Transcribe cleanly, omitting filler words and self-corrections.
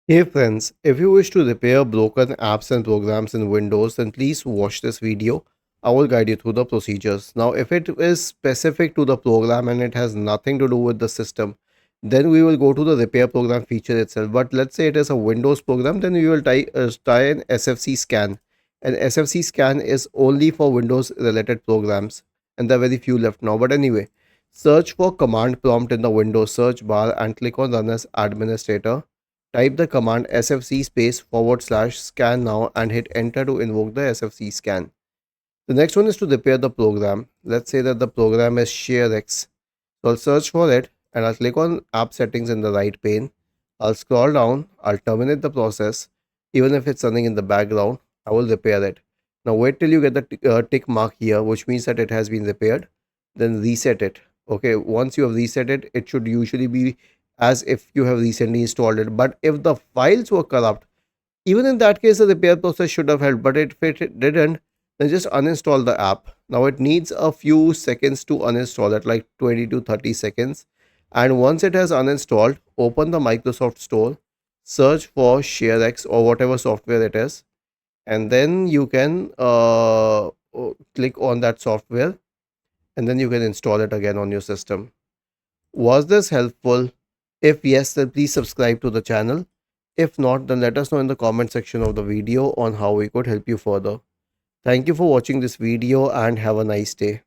Hey friends, if you wish to repair broken apps and programs in Windows, then please watch this video. I will guide you through the procedures. Now, if it is specific to the program and it has nothing to do with the system, then we will go to the repair program feature itself. But let's say it is a Windows program, then we will try an SFC scan. And SFC scan is only for Windows related programs, and there are very few left now. But anyway, search for command prompt in the Windows search bar and click on Run as Administrator. Type the command sfc space forward slash scan now and hit enter to invoke the sfc scan. The next one is to repair the program. Let's say that the program is ShareX. So I'll search for it and I'll click on app settings in the right pane. I'll scroll down, I'll terminate the process. Even if it's running in the background, I will repair it. Now wait till you get the tick mark here, which means that it has been repaired. Then reset it. Okay, once you have reset it, it should usually be as if you have recently installed it. But if the files were corrupt, even in that case, the repair process should have helped. But if it didn't, then just uninstall the app. Now it needs a few seconds to uninstall it, like 20 to 30 seconds. And once it has uninstalled, open the Microsoft Store, search for ShareX or whatever software it is, and then you can click on that software and then you can install it again on your system. Was this helpful? If yes, then please subscribe to the channel. If not, then let us know in the comment section of the video on how we could help you further. Thank you for watching this video and have a nice day.